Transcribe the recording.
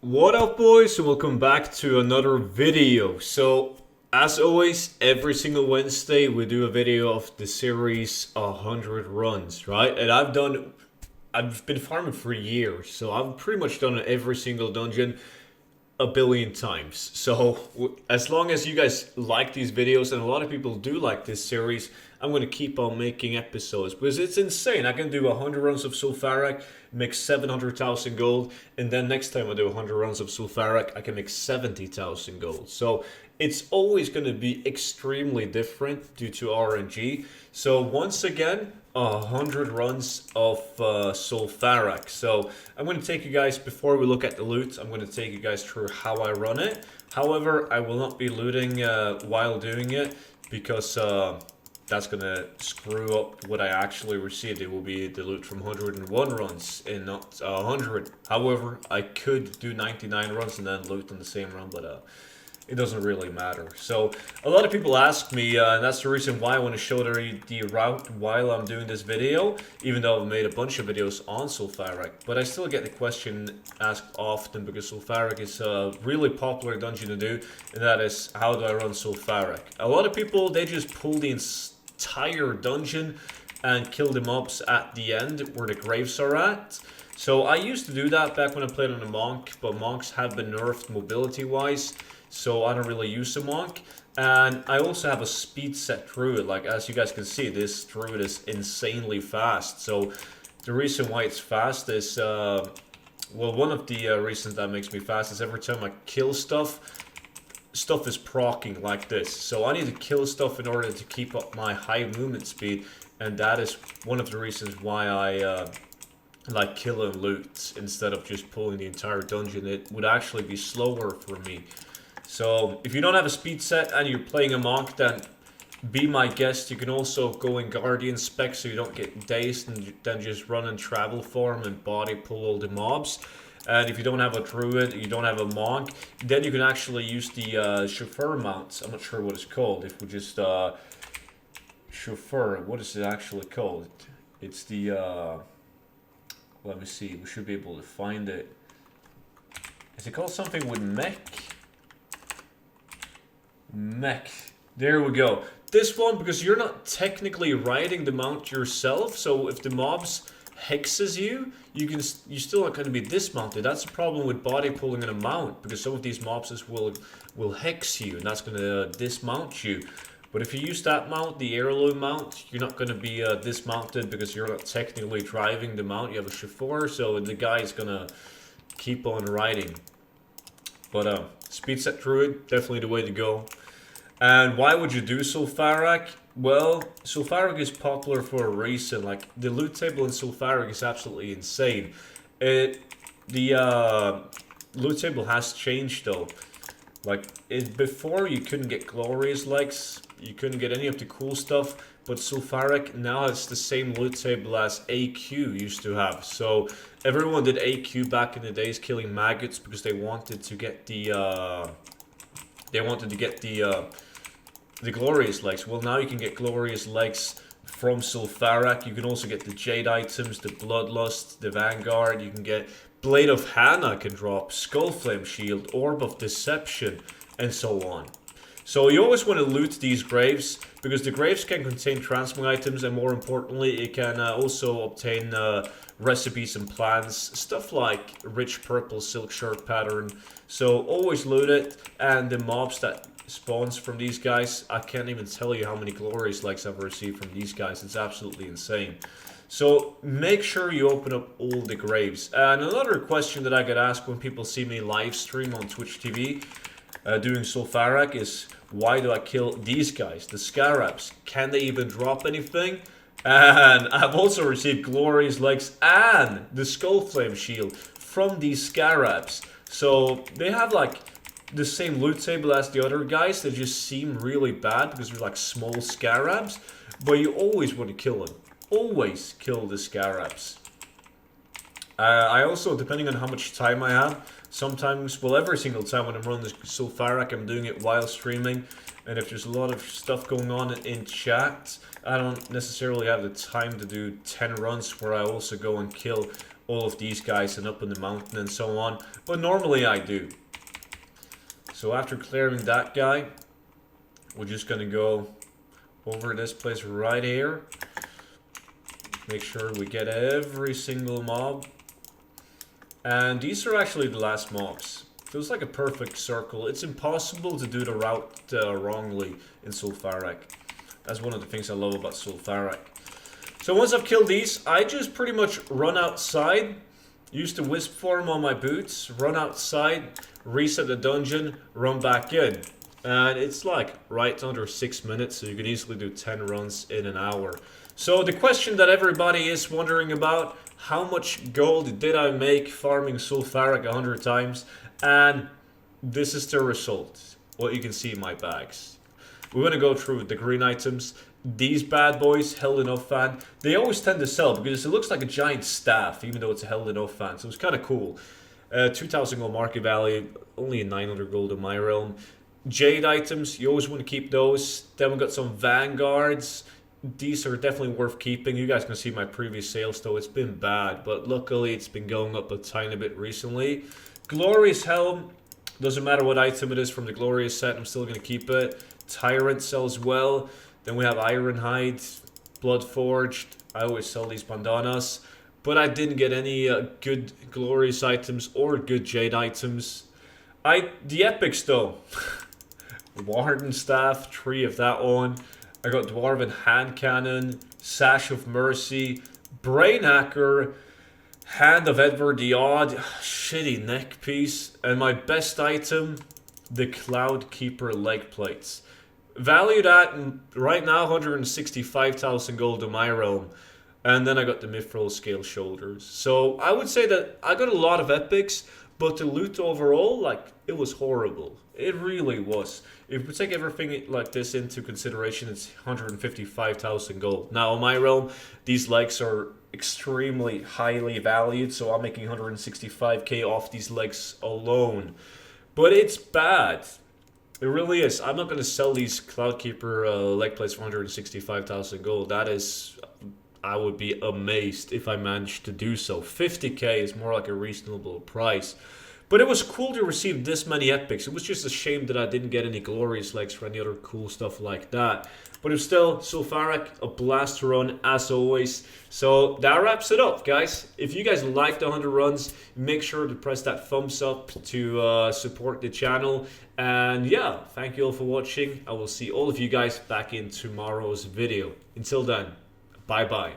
What up, boys, and welcome back to another video. So, as always, every single Wednesday we do a video of the series 100 runs, right? And I've been farming for years, so I've pretty much done every single dungeon a billion times. So as long as you guys like these videos, and a lot of people do like this series, I'm going to keep on making episodes because it's insane. I can do 100 runs of Zul'Farrak, make 700,000 gold, and then next time I do 100 runs of Zul'Farrak, I can make 70,000 gold. So it's always going to be extremely different due to RNG. So once again, 100 runs of Zul'Farrak. So I'm going to take you guys, before we look at the loot, I'm going to take you guys through how I run it. However, I will not be looting while doing it because that's going to screw up what I actually received. It will be the loot from 101 runs and not 100. However, I could do 99 runs and then loot on the same run, but it doesn't really matter. So a lot of people ask me, and that's the reason why I want to show the route while I'm doing this video, even though I've made a bunch of videos on Zul'Farrak. But I still get the question asked often because Zul'Farrak is a really popular dungeon to do, and that is, how do I run Zul'Farrak? A lot of people, they just pull the entire dungeon and kill the mobs at the end where the graves are at. So I used to do that back when I played on a monk, but monks have been nerfed mobility-wise, so I don't really use a monk. And I also have a speed set druid. Like, as you guys can see, this druid is insanely fast. So the reason why it's fast is, well, one of the reasons that makes me fast is every time I kill stuff is proccing like this. So I need to kill stuff in order to keep up my high movement speed, and that is one of the reasons why I like kill and loot instead of just pulling the entire dungeon. It would actually be slower for me. So if you don't have a speed set and you're playing a monk, then be my guest. You can also go in Guardian spec so you don't get dazed, and then just run and travel form and body pull all the mobs. And if you don't have a druid, you don't have a monk, then you can actually use the chauffeur mounts. I'm not sure what it's called. If we just chauffeur, what is it actually called? It's the let me see. We should be able to find it. Is it called something with mech? Mech. There we go. This one, because you're not technically riding the mount yourself, so if the mobs hexes you, you're still not going to be dismounted. That's the problem with body pulling in a mount, because some of these mobs will hex you, and that's going to dismount you. But if you use that mount, the heirloom mount, you're not going to be dismounted because you're not technically driving the mount. You have a chauffeur, so the guy is going to keep on riding. But speed set druid, definitely the way to go. And why would you do Zul'Farrak? Well, Zul'Farrak is popular for a reason. Like, the loot table in Zul'Farrak is absolutely insane. The loot table has changed though. Like, before you couldn't get glorious legs, you couldn't get any of the cool stuff, but Zul'Farrak now has the same loot table as AQ used to have. So everyone did AQ back in the days, killing maggots, because they wanted to get the the glorious legs. Well, now you can get glorious legs from Zul'Farrak. You can also get the Jade items, the Bloodlust, the Vanguard. You can get Blade of Hannah can drop, Skullflame Shield, Orb of Deception, and so on. So you always want to loot these graves, because the graves can contain transmog items, and more importantly, it can also obtain recipes and plans, stuff like rich purple silk shirt pattern. So always loot it, and the mobs that spawns from these guys, I can't even tell you how many glorious legs I've received from these guys. It's absolutely insane. So make sure you open up all the graves. And another question that I get asked when people see me live stream on Twitch TV doing Zul'Farrak is, why do I kill these guys, the Scarabs? Can they even drop anything? And I've also received glorious legs and the Skullflame Shield from these Scarabs. So they have like the same loot table as the other guys. They just seem really bad because they're like small Scarabs. But you always want to kill them. Always kill the Scarabs. I also, depending on how much time I have, sometimes, well, every single time when I'm running this Zul'Farrak, I'm doing it while streaming. And if there's a lot of stuff going on in chat, I don't necessarily have the time to do 10 runs where I also go and kill all of these guys and up in the mountain and so on. But normally I do. So after clearing that guy, we're just going to go over this place right here. Make sure we get every single mob. And these are actually the last mobs. Feels like a perfect circle. It's impossible to do the route wrongly in Zul'Farrak. That's one of the things I love about Zul'Farrak. So once I've killed these, I just pretty much run outside, use the wisp form on my boots, run outside, reset the dungeon, run back in. And it's like right under 6 minutes, so you can easily do 10 runs in an hour. So the question that everybody is wondering about, how much gold did I make farming Zul'Farrak 100 times? And this is the result, what you can see in my bags. We're going to go through the green items. These bad boys, Hell Enough fan, they always tend to sell because it looks like a giant staff, even though it's a Hell Enough fan. So it's kind of cool. 2,000 gold market value, only 900 gold in my realm. Jade items, you always want to keep those. Then we got some Vanguards. These are definitely worth keeping. You guys can see my previous sales though. It's been bad, but luckily it's been going up a tiny bit recently. Glorious Helm. Doesn't matter what item it is from the Glorious set, I'm still going to keep it. Tyrant sells well. Then we have Ironhide, Bloodforged. I always sell these bandanas. But I didn't get any good Glorious items or good Jade items. The epics though. Warden Staff, 3 of that one. I got Dwarven Hand Cannon, Sash of Mercy, Brain Hacker, Hand of Edward the Odd, shitty neck piece, and my best item, the Cloud Keeper leg plates. Valued at, right now, 165,000 gold in my realm. And then I got the Mithril Scale Shoulders. So I would say that I got a lot of epics, but the loot overall, like, it was horrible. It really was. If we take everything like this into consideration, it's 155,000 gold. Now, in my realm, these legs are extremely highly valued, so I'm making 165k off these legs alone. But it's bad. It really is. I'm not going to sell these Cloudkeeper leg plates for 165,000 gold. That is, I would be amazed if I managed to do so. 50k is more like a reasonable price. But it was cool to receive this many epics. It was just a shame that I didn't get any glorious legs or any other cool stuff like that. But it's still, Zul'Farrak, a blast to run as always. So that wraps it up, guys. If you guys liked the 100 runs, make sure to press that thumbs up to support the channel. And yeah, thank you all for watching. I will see all of you guys back in tomorrow's video. Until then, bye-bye.